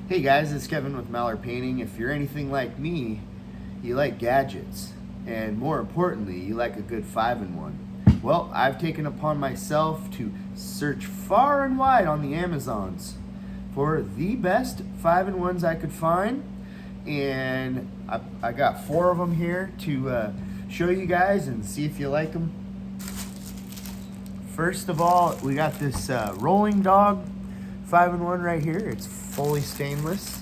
Hey guys, it's Kevin with Mallard Painting. If you're anything like me, you like gadgets, and more importantly, you like a good 5-in-1. Well, I've taken upon myself to search far and wide on the Amazons for the best 5-in-1s I could find, and I got 4 of them here to show you guys and see if you like them. First of all, we got this Rolling Dog 5-in-1 right here. It's fully stainless.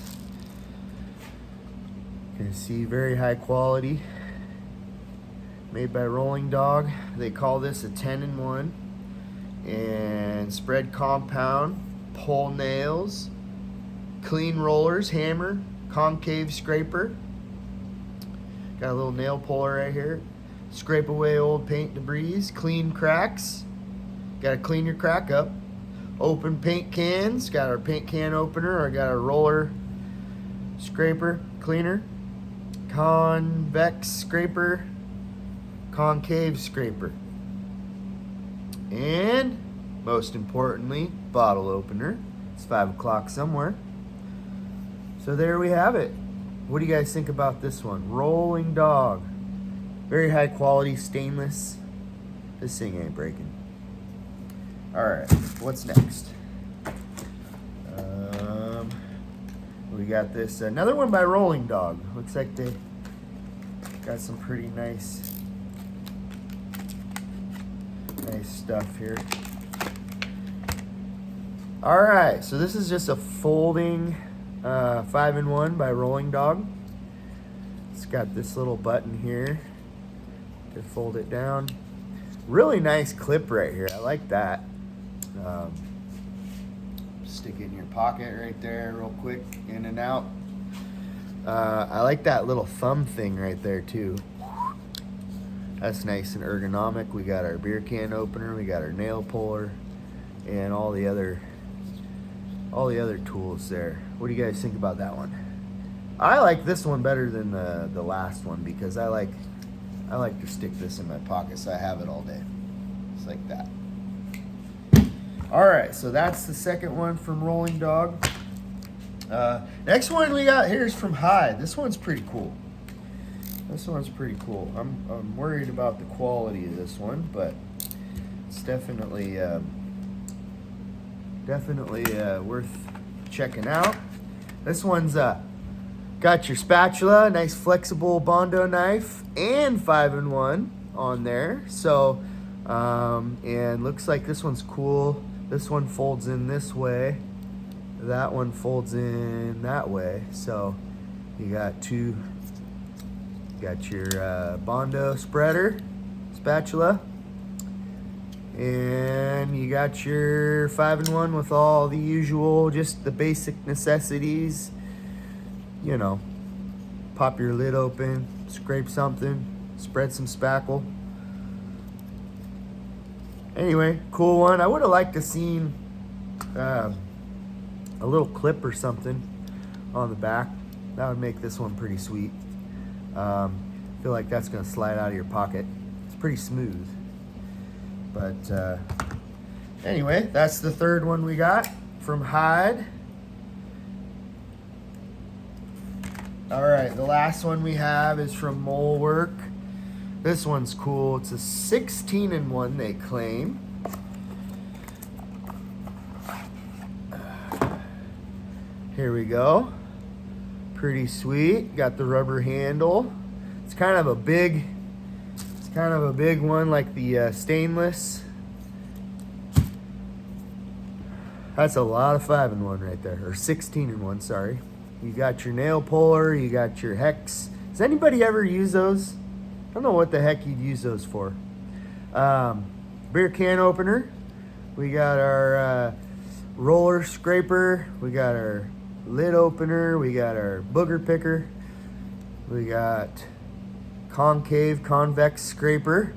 You can see very high quality. Made by Rolling Dog. They call this a 10-in-1. And spread compound, pull nails, clean rollers, hammer, concave scraper. Got a little nail puller right here. Scrape away old paint debris, clean cracks. Gotta clean your crack up. Open paint cans, got our paint can opener, I got our roller scraper cleaner, convex scraper, concave scraper, and most importantly, bottle opener. It's 5 o'clock somewhere. So there we have it. What do you guys think about this one? Rolling Dog. Very high quality stainless. This thing ain't breaking. Alright, what's next? We got this, another one by Rolling Dog. Looks like they got some pretty nice stuff here. Alright, so this is just a folding 5-in-1 by Rolling Dog. It's got this little button here to fold it down. Really nice clip right here. I like that. Stick it in your pocket right there real quick, in and out. I like that little thumb thing right there too. That's nice and ergonomic. We got our beer can opener, we got our nail puller, and all the other tools there. What do you guys think about that one? I like this one better than the last one because I like to stick this in my pocket so I have it all day. Just like that. Alright, so that's the second one from Rolling Dog. Next one we got here is from Hyde. This one's pretty cool. I'm worried about the quality of this one, but it's definitely worth checking out. This one's got your spatula, nice flexible Bondo knife, and 5-in-1 on there. So, and looks like this one's cool. This one folds in this way. That one folds in that way. So you got your Bondo spreader, spatula, and you got your 5-in-1 with all the usual, just the basic necessities. You know, pop your lid open, scrape something, spread some spackle. Anyway, cool one. I would have liked to seen a little clip or something on the back. That would make this one pretty sweet. Feel like that's gonna slide out of your pocket. It's pretty smooth. But anyway, that's the third one we got from Hyde. Alright, the last one we have is from Mole Work. This one's cool. It's a 16-in-1, they claim. Here we go. Pretty sweet. Got the rubber handle. It's kind of a big one, like the stainless. That's a lot of 5-in-1 right there, or 16-in-1, sorry. You got your nail puller, you got your hex. Does anybody ever use those? I don't know what the heck you'd use those for. Beer can opener. We got our roller scraper. We got our lid opener. We got our booger picker. We got convex scraper.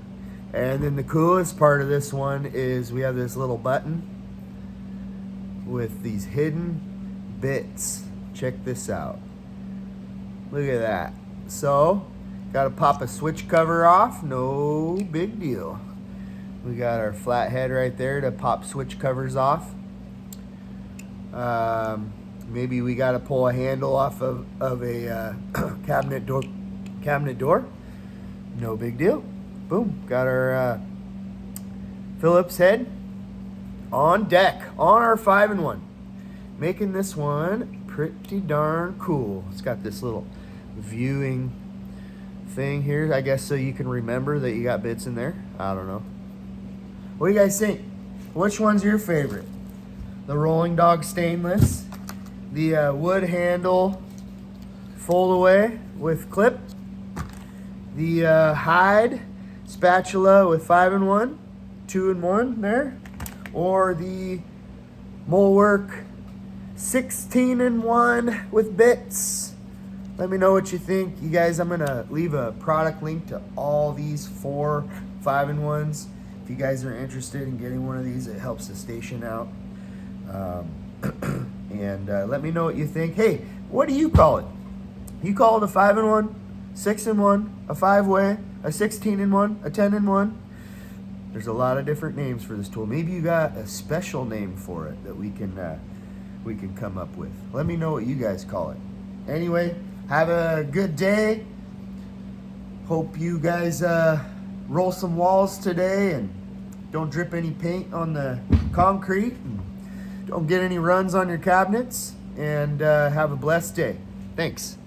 And then the coolest part of this one is we have this little button with these hidden bits. Check this out. Look at that. So, got to pop a switch cover off, no big deal. We got our flat head right there to pop switch covers off. Maybe we got to pull a handle off of a cabinet door. No big deal. Boom, got our Phillips head on deck on our 5-in-1. Making this one pretty darn cool. It's got this little viewing thing here, I guess, so you can remember that you got bits in there. I don't know. What do you guys think? Which one's your favorite? The Rolling Dog stainless, the wood handle fold away with clip, the Hyde spatula with 5-in-1, 2-in-1 there, or the Molework 16-in-1 with bits. Let me know what you think. You guys, I'm gonna leave a product link to all these 4 5-in-1s. If you guys are interested in getting one of these, it helps the station out. And let me know what you think. Hey, what do you call it? You call it a 5-in-1, 6-in-1, a 5-way, a 16-in-1, a 10-in-1. There's a lot of different names for this tool. Maybe you got a special name for it that we can come up with. Let me know what you guys call it. Anyway, have a good day. Hope you guys roll some walls today and don't drip any paint on the concrete. And don't get any runs on your cabinets. And have a blessed day. Thanks.